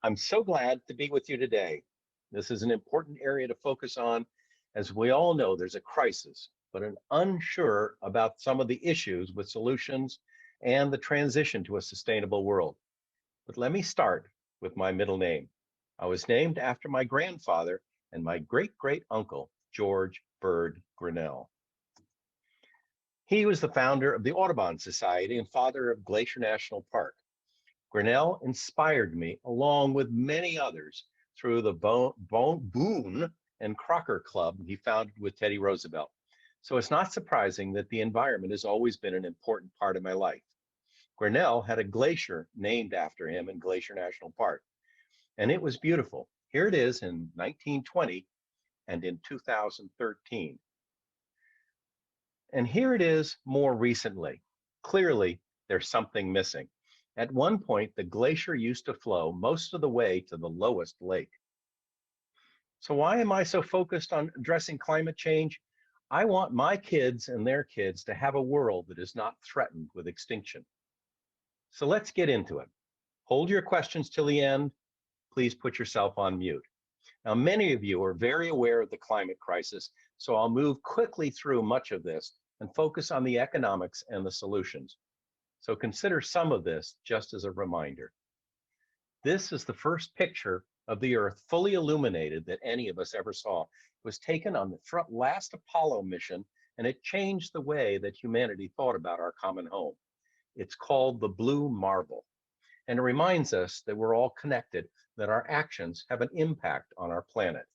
I'm so glad to be with you today. This is an important area to focus on. As we all know, there's a crisis, but an unsure about some of the issues with solutions and the transition to a sustainable world. But let me start with my middle name. I was named after my grandfather and my great great uncle, George Bird Grinnell. He was the founder of the Audubon Society and father of Glacier National Park. Grinnell inspired me, along with many others, through the Boone and Crocker Club he founded with Teddy Roosevelt. So it's not surprising that the environment has always been an important part of my life. Grinnell had a glacier named after him in Glacier National Park, and it was beautiful. Here it is in 1920 and in 2013. And here it is more recently. Clearly, there's something missing. At one point, the glacier used to flow most of the way to the lowest lake. So why am I so focused on addressing climate change? I want my kids and their kids to have a world that is not threatened with extinction. So let's get into it. Hold your questions till the end. Please put yourself on mute. Now, many of you are very aware of the climate crisis, so I'll move quickly through much of this and focus on the economics and the solutions. So consider some of this just as a reminder. This is the first picture of the Earth fully illuminated that any of us ever saw. It was taken on the last Apollo mission, and it changed the way that humanity thought about our common home. It's called the Blue Marble, and it reminds us that we're all connected, that our actions have an impact on our planet.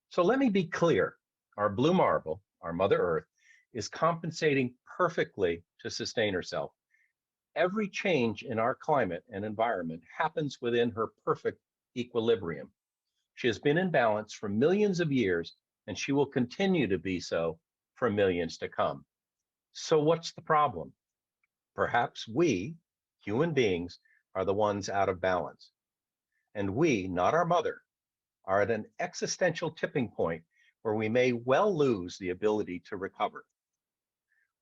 So let me be clear. Our blue marble, our Mother Earth, is compensating perfectly to sustain herself. Every change in our climate and environment happens within her perfect equilibrium. She has been in balance for millions of years, and she will continue to be so for millions to come. So what's the problem? Perhaps we, human beings, are the ones out of balance. And we, not our mother, are at an existential tipping point where we may well lose the ability to recover.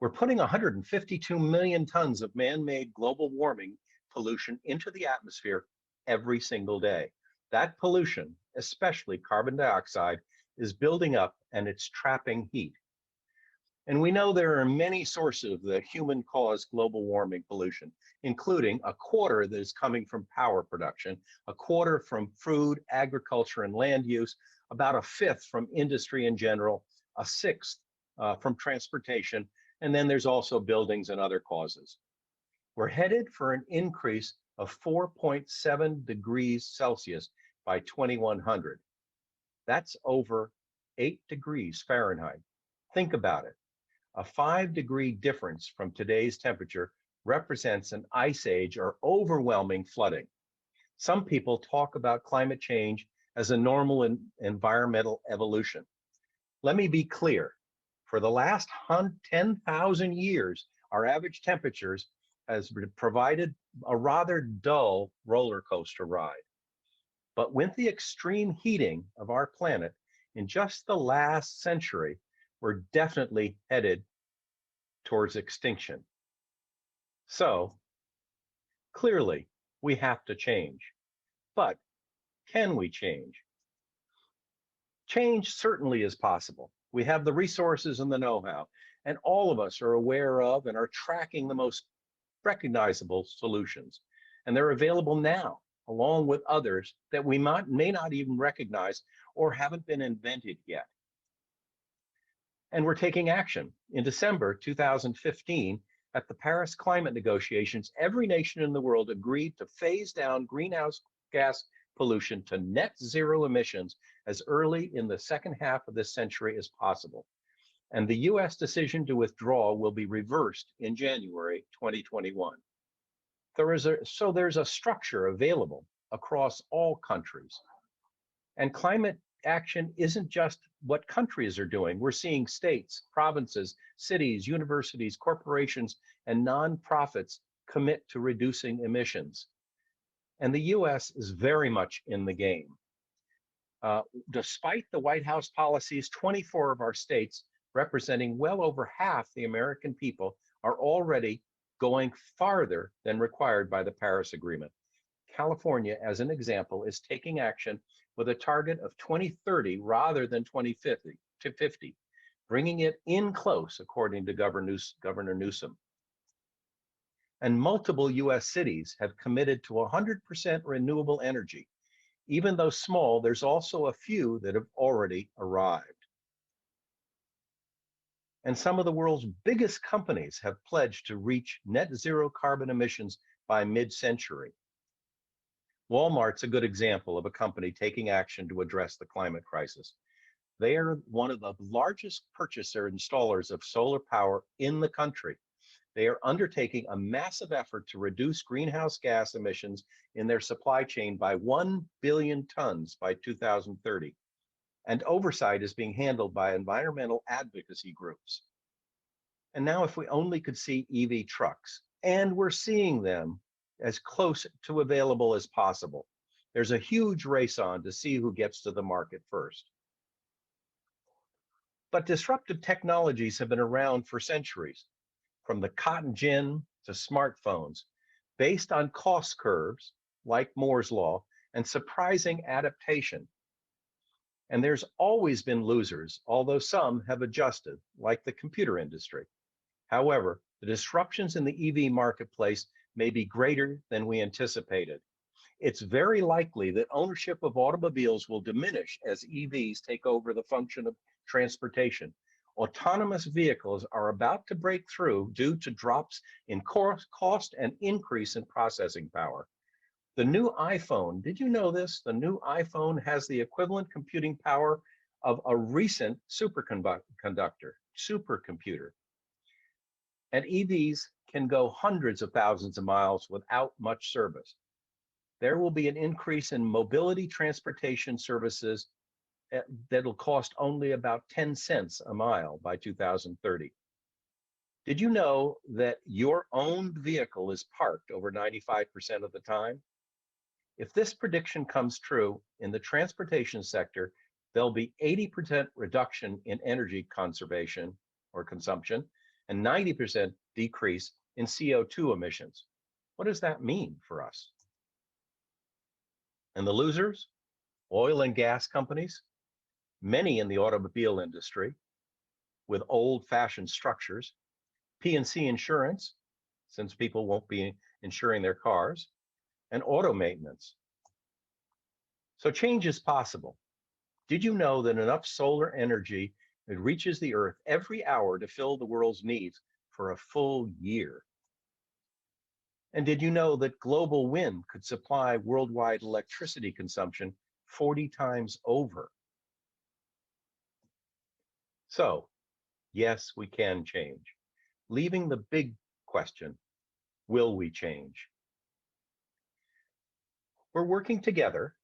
We're putting 152 million tons of man-made global warming pollution into the atmosphere every single day. That pollution, especially carbon dioxide, is building up and it's trapping heat. And we know there are many sources of the human-caused global warming pollution, including a quarter that is coming from power production, a quarter from food, agriculture, and land use, about a fifth from industry in general, a sixth from transportation, and then there's also buildings and other causes. We're headed for an increase of 4.7 degrees Celsius by 2100. That's over 8 degrees Fahrenheit. Think about it. A 5-degree difference from today's temperature represents an ice age or overwhelming flooding. Some people talk about climate change as a normal environmental evolution. Let me be clear. For the last 10,000 years, our average temperatures has provided a rather dull roller coaster ride. But with the extreme heating of our planet in just the last century, we're definitely headed towards extinction. So clearly, we have to change. But can we change? Change certainly is possible. We have the resources and the know-how, and all of us are aware of and are tracking the most recognizable solutions. And they're available now, along with others that we may not even recognize or haven't been invented yet. And we're taking action. In December 2015, at the Paris climate negotiations, every nation in the world agreed to phase down greenhouse gas pollution to net zero emissions as early in the second half of this century as possible. And the US decision to withdraw will be reversed in January 2021. So there's a structure available across all countries. And climate action isn't just what countries are doing. We're seeing states, provinces, cities, universities, corporations, and nonprofits commit to reducing emissions. And the US is very much in the game. Despite the White House policies, 24 of our states, representing well over half the American people, are already going farther than required by the Paris Agreement. California, as an example, is taking action with a target of 2030 rather than 2050 to 50, bringing it in close, according to Governor Newsom. And multiple US cities have committed to 100% renewable energy. Even though small, there's also a few that have already arrived. And some of the world's biggest companies have pledged to reach net zero carbon emissions by mid-century. Walmart's a good example of a company taking action to address the climate crisis. They are one of the largest purchaser installers of solar power in the country. They are undertaking a massive effort to reduce greenhouse gas emissions in their supply chain by 1 billion tons by 2030. And oversight is being handled by environmental advocacy groups. And now if we only could see EV trucks, and we're seeing them as close to available as possible. There's a huge race on to see who gets to the market first. But disruptive technologies have been around for centuries, from the cotton gin to smartphones, based on cost curves like Moore's Law and surprising adaptation. And there's always been losers, although some have adjusted, like the computer industry. However, the disruptions in the EV marketplace may be greater than we anticipated. It's very likely that ownership of automobiles will diminish as EVs take over the function of transportation. Autonomous vehicles are about to break through due to drops in cost and increase in processing power. The new iPhone, did you know this? The new iPhone has the equivalent computing power of a recent supercomputer. And EVs can go hundreds of thousands of miles without much service. There will be an increase in mobility transportation services that'll cost only about 10 cents a mile by 2030. Did you know that your owned vehicle is parked over 95% of the time? If this prediction comes true in the transportation sector, there'll be 80% reduction in energy conservation or consumption and 90% decrease in CO2 emissions. What does that mean for us? And the losers? Oil and gas companies, many in the automobile industry with old-fashioned structures, P&C insurance, since people won't be insuring their cars, and auto maintenance. So change is possible. Did you know that enough solar energy it reaches the Earth every hour to fill the world's needs for a full year? And did you know that global wind could supply worldwide electricity consumption 40 times over? So, yes, we can change. Leaving the big question, will we change? We're working together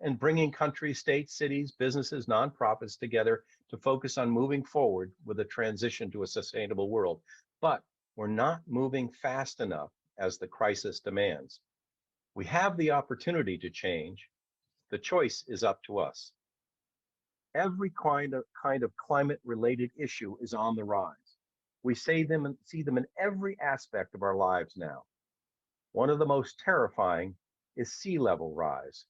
and bringing countries, states, cities, businesses, nonprofits together to focus on moving forward with a transition to a sustainable world. But we're not moving fast enough as the crisis demands. We have the opportunity to change. The choice is up to us. Every kind of climate-related issue is on the rise. We see them in every aspect of our lives now. One of the most terrifying is sea level rise.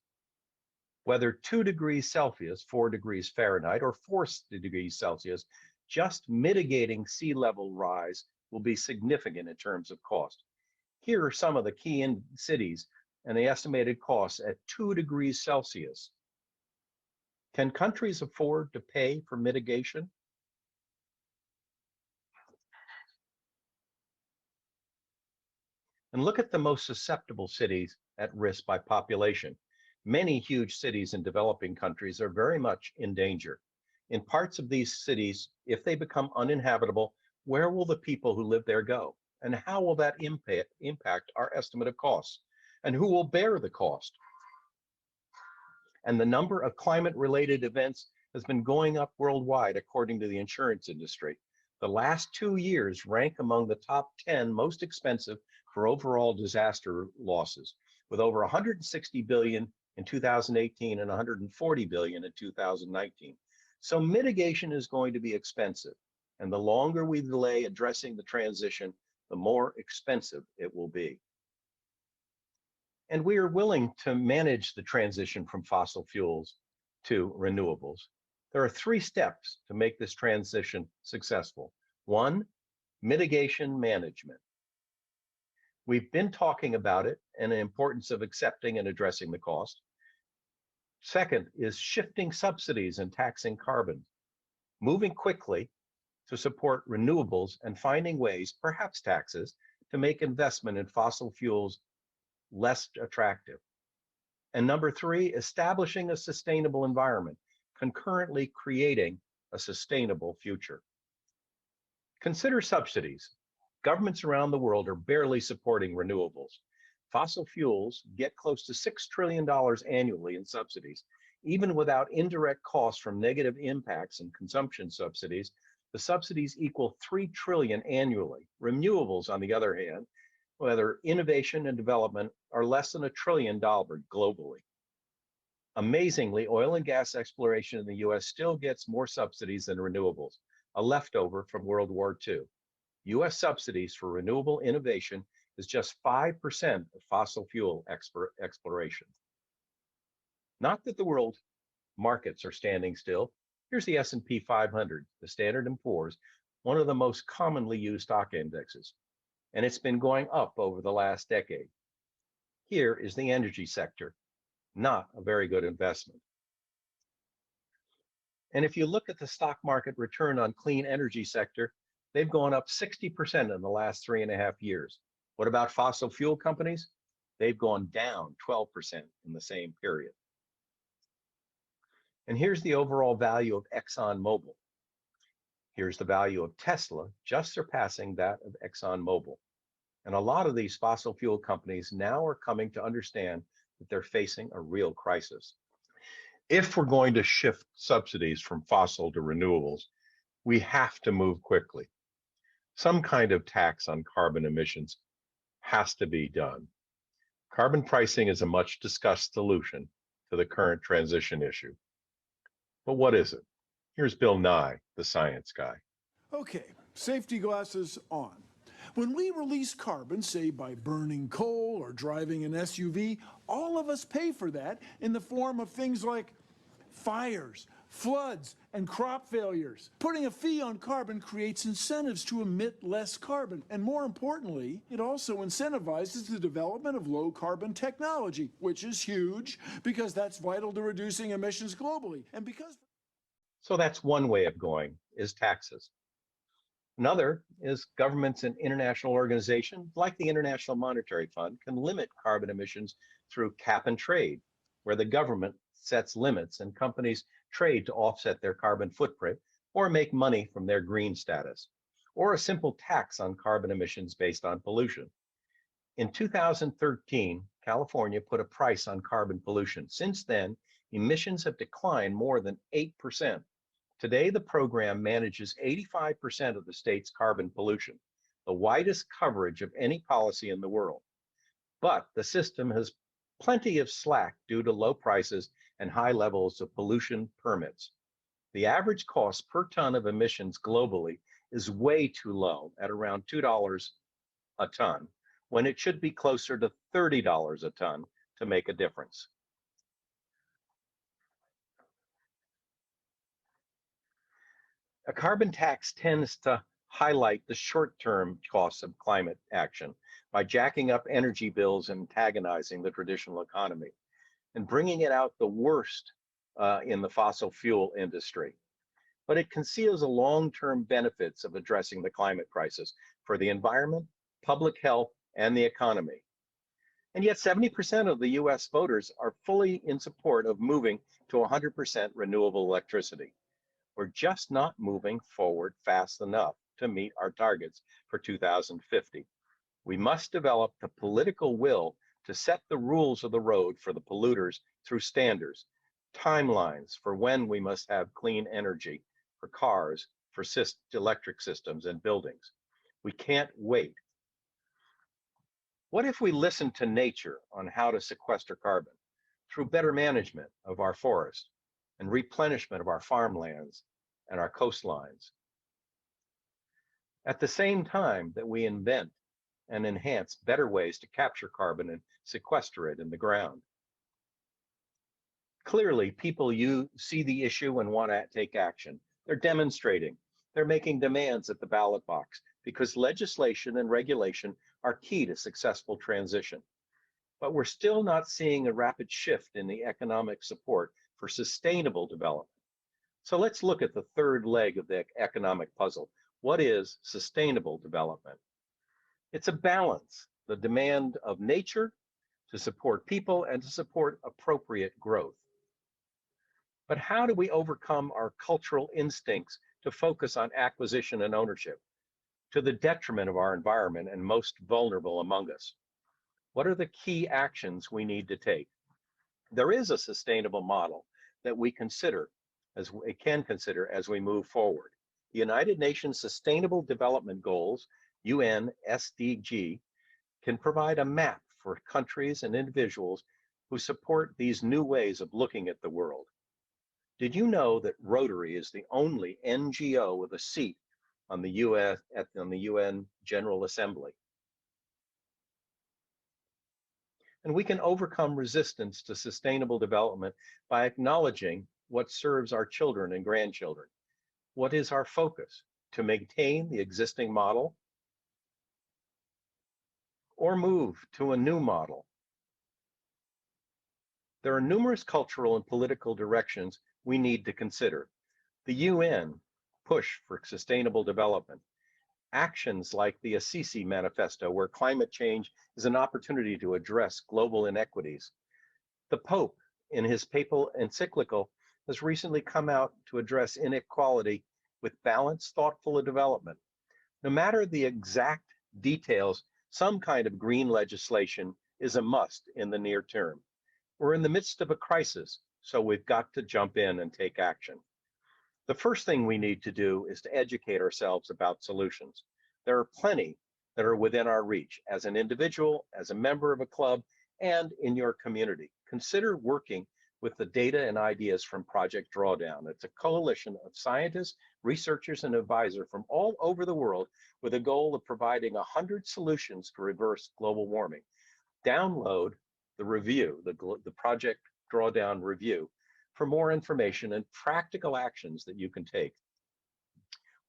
Whether 2 degrees Celsius, 4 degrees Fahrenheit, or 4 degrees Celsius, just mitigating sea level rise will be significant in terms of cost. Here are some of the key cities and the estimated costs at 2 degrees Celsius. Can countries afford to pay for mitigation? And look at the most susceptible cities at risk by population. Many huge cities in developing countries are very much in danger. In parts of these cities, if they become uninhabitable, where will the people who live there go? And how will that impact our estimate of costs? And who will bear the cost? And the number of climate-related events has been going up worldwide, according to the insurance industry. The last 2 years rank among the top 10 most expensive for overall disaster losses, with over 160 billion in 2018 and 140 billion in 2019. So mitigation is going to be expensive, and the longer we delay addressing the transition, the more expensive it will be. And we are willing to manage the transition from fossil fuels to renewables. There are three steps to make this transition successful. One, mitigation management. We've been talking about it and the importance of accepting and addressing the cost. Second is shifting subsidies and taxing carbon, moving quickly to support renewables and finding ways, perhaps taxes, to make investment in fossil fuels less attractive. And number three, establishing a sustainable environment, concurrently creating a sustainable future. Consider subsidies. Governments around the world are barely supporting renewables. Fossil fuels get close to $6 trillion annually in subsidies. Even without indirect costs from negative impacts and consumption subsidies, the subsidies equal $3 trillion annually. Renewables, on the other hand, whether innovation and development, are less than $1 trillion globally. Amazingly, oil and gas exploration in the US still gets more subsidies than renewables, a leftover from World War II. US subsidies for renewable innovation is just 5% of fossil fuel exploration. Not that the world markets are standing still. Here's the S&P 500, the Standard & Poor's, one of the most commonly used stock indexes, and it's been going up over the last decade. Here is the energy sector, not a very good investment. And if you look at the stock market return on clean energy sector, they've gone up 60% in the last 3.5 years. What about fossil fuel companies? They've gone down 12% in the same period. And here's the overall value of ExxonMobil. Here's the value of Tesla, just surpassing that of ExxonMobil. And a lot of these fossil fuel companies now are coming to understand that they're facing a real crisis. If we're going to shift subsidies from fossil to renewables, we have to move quickly. Some kind of tax on carbon emissions has to be done. Carbon pricing is a much discussed solution to the current transition issue. But what is it? Here's Bill Nye, the science guy. Okay, safety glasses on. When we release carbon, say by burning coal or driving an SUV, all of us pay for that in the form of things like fires, floods, and crop failures. Putting a fee on carbon creates incentives to emit less carbon. And more importantly, it also incentivizes the development of low carbon technology, which is huge because that's vital to reducing emissions globally. And because So that's one way of going, is taxes. Another is governments and international organizations like the International Monetary Fund can limit carbon emissions through cap and trade, where the government sets limits and companies trade to offset their carbon footprint or make money from their green status, or a simple tax on carbon emissions based on pollution. In 2013, California put a price on carbon pollution. Since then, emissions have declined more than 8%. Today, the program manages 85% of the state's carbon pollution, the widest coverage of any policy in the world. But the system has plenty of slack due to low prices and high levels of pollution permits. The average cost per ton of emissions globally is way too low at around $2 a ton, when it should be closer to $30 a ton to make a difference. A carbon tax tends to highlight the short-term costs of climate action by jacking up energy bills and antagonizing the traditional economy and bringing it out the worst in the fossil fuel industry. But it conceals the long-term benefits of addressing the climate crisis for the environment, public health, and the economy. And yet 70% of the US voters are fully in support of moving to 100% renewable electricity. We're just not moving forward fast enough to meet our targets for 2050. We must develop the political will to set the rules of the road for the polluters through standards, timelines for when we must have clean energy for cars, for electric systems and buildings. We can't wait. What if we listen to nature on how to sequester carbon through better management of our forests and replenishment of our farmlands and our coastlines? At the same time that we invent and enhance better ways to capture carbon and sequester it in the ground. Clearly, people you see the issue and want to take action. They're demonstrating. They're making demands at the ballot box because legislation and regulation are key to successful transition. But we're still not seeing a rapid shift in the economic support for sustainable development. So let's look at the third leg of the economic puzzle. What is sustainable development? It's a balance, the demand of nature to support people and to support appropriate growth. But how do we overcome our cultural instincts to focus on acquisition and ownership to the detriment of our environment and most vulnerable among us? What are the key actions we need to take? There is a sustainable model that we can consider as we move forward. The United Nations Sustainable Development Goals, UN SDG, can provide a map for countries and individuals who support these new ways of looking at the world. Did you know that Rotary is the only NGO with a seat on the UN General Assembly? And we can overcome resistance to sustainable development by acknowledging what serves our children and grandchildren. What is our focus? To maintain the existing model or move to a new model? There are numerous cultural and political directions we need to consider. The UN push for sustainable development. Actions like the Assisi Manifesto, where climate change is an opportunity to address global inequities. The Pope, in his papal encyclical, has recently come out to address inequality with balanced, thoughtful development. No matter the exact details, some kind of green legislation is a must in the near term. We're in the midst of a crisis, so we've got to jump in and take action. The first thing we need to do is to educate ourselves about solutions. There are plenty that are within our reach as an individual, as a member of a club, and in your community. Consider working with the data and ideas from Project Drawdown. It's a coalition of scientists, researchers, and advisors from all over the world with a goal of providing 100 solutions to reverse global warming. Download the review, the Project Drawdown review, for more information and practical actions that you can take.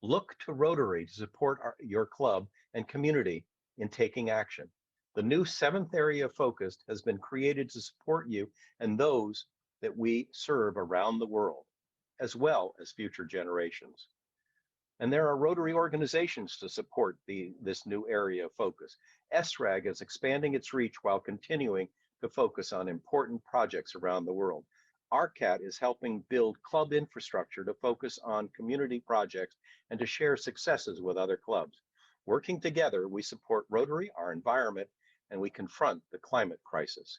Look to Rotary to support your club and community in taking action. The new 7th area of focus has been created to support you and those that we serve around the world, as well as future generations. And there are Rotary organizations to support this new area of focus. SRAG is expanding its reach while continuing to focus on important projects around the world. ARCAT is helping build club infrastructure to focus on community projects and to share successes with other clubs. Working together, we support Rotary, our environment, and we confront the climate crisis.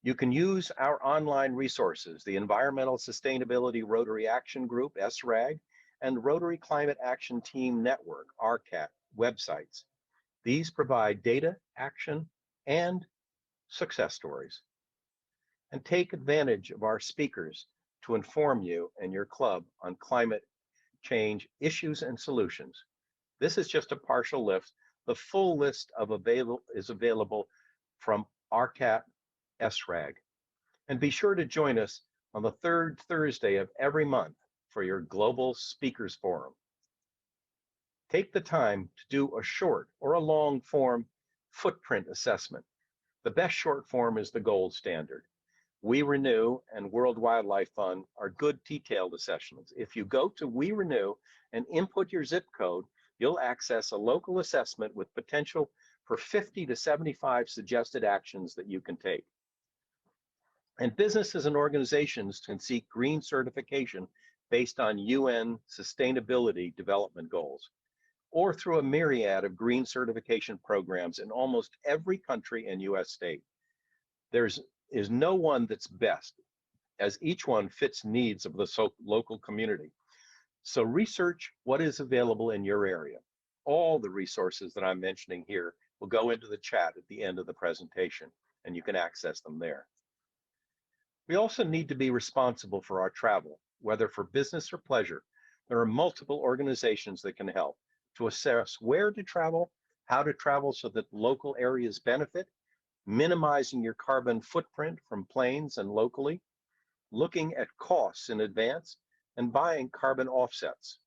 You can use our online resources, the Environmental Sustainability Rotary Action Group, SRAG, and Rotary Climate Action Team Network, RCAT, websites. These provide data, action, and success stories. And take advantage of our speakers to inform you and your club on climate change issues and solutions. This is just a partial list. The full list is available from RCAT SRAG. And be sure to join us on the 3rd Thursday of every month for your Global Speakers Forum. Take the time to do a short or a long form footprint assessment. The best short form is the gold standard. We Renew and World Wildlife Fund are good detailed assessments. If you go to We Renew and input your zip code, you'll access a local assessment with potential for 50 to 75 suggested actions that you can take. And businesses and organizations can seek green certification based on UN Sustainability Development Goals, or through a myriad of green certification programs in almost every country and US state. There is no one that's best, as each one fits needs of the local community. So research what is available in your area. All the resources that I'm mentioning here will go into the chat at the end of the presentation, and you can access them there. We also need to be responsible for our travel, whether for business or pleasure. There are multiple organizations that can help to assess where to travel, how to travel so that local areas benefit, minimizing your carbon footprint from planes and locally, looking at costs in advance, and buying carbon offsets.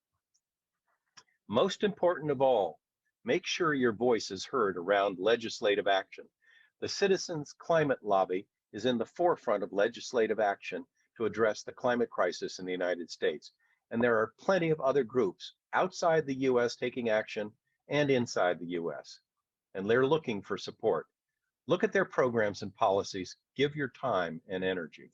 Most important of all, make sure your voice is heard around legislative action. The Citizens Climate Lobby is in the forefront of legislative action to address the climate crisis in the United States. And there are plenty of other groups outside the US taking action and inside the US. And they're looking for support. Look at their programs and policies, give your time and energy.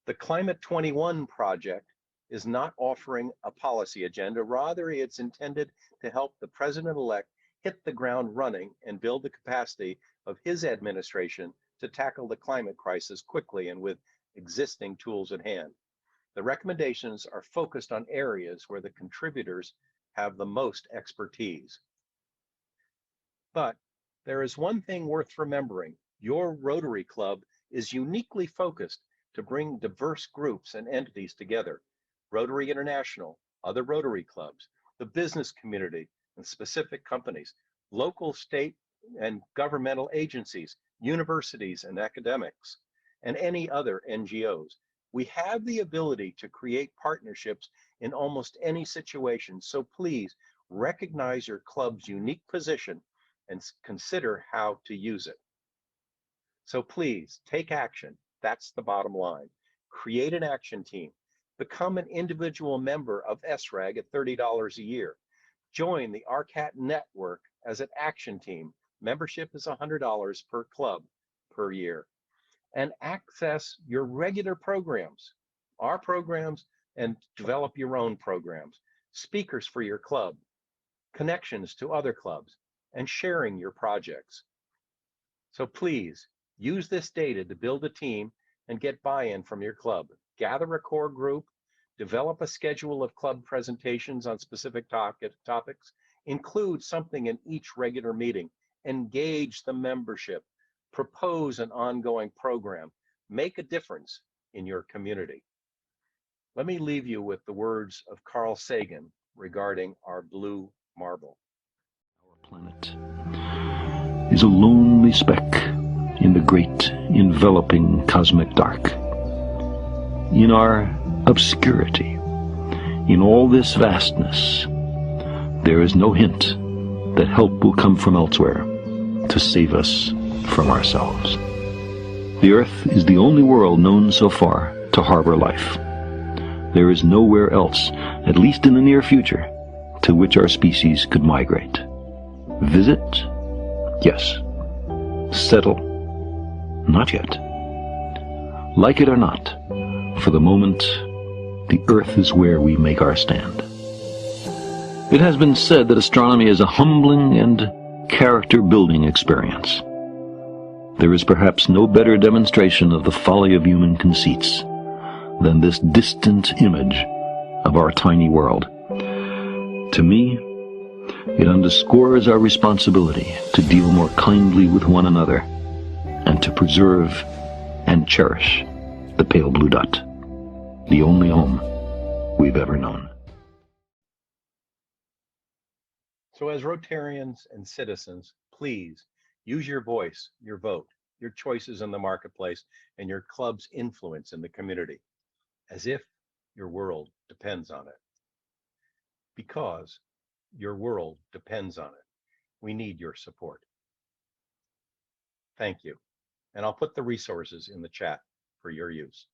The Climate 21 project is not offering a policy agenda. Rather, it's intended to help the president-elect hit the ground running and build the capacity of his administration to tackle the climate crisis quickly and with existing tools at hand. The recommendations are focused on areas where the contributors have the most expertise. But there is one thing worth remembering. Your Rotary Club is uniquely focused to bring diverse groups and entities together. Rotary International, other Rotary clubs, the business community and specific companies, local, state, and governmental agencies, universities and academics, and any other NGOs. We have the ability to create partnerships in almost any situation, so please recognize your club's unique position and consider how to use it. So please take action. That's the bottom line. Create an action team. Become an individual member of SRAG at $30 a year. Join the RCAT network as an action team. Membership is $100 per club per year. And access your regular programs, our programs, and develop your own programs. Speakers for your club, connections to other clubs, and sharing your projects. So please use this data to build a team and get buy-in from your club. Gather a core group, develop a schedule of club presentations on specific topics, include something in each regular meeting, engage the membership, propose an ongoing program, make a difference in your community. Let me leave you with the words of Carl Sagan regarding our blue marble. Our planet is a lonely speck in the great enveloping cosmic dark. In our obscurity, in all this vastness, there is no hint that help will come from elsewhere to save us from ourselves. The Earth is the only world known so far to harbor life. There is nowhere else, at least in the near future, to which our species could migrate. Visit? Yes. Settle? Not yet. Like it or not, for the moment, the Earth is where we make our stand. It has been said that astronomy is a humbling and character-building experience. There is perhaps no better demonstration of the folly of human conceits than this distant image of our tiny world. To me, it underscores our responsibility to deal more kindly with one another and to preserve and cherish the pale blue dot, the only home we've ever known. So as Rotarians and citizens, please use your voice, your vote, your choices in the marketplace, and your club's influence in the community, as if your world depends on it. Because your world depends on it. We need your support. Thank you. And I'll put the resources in the chat for your use.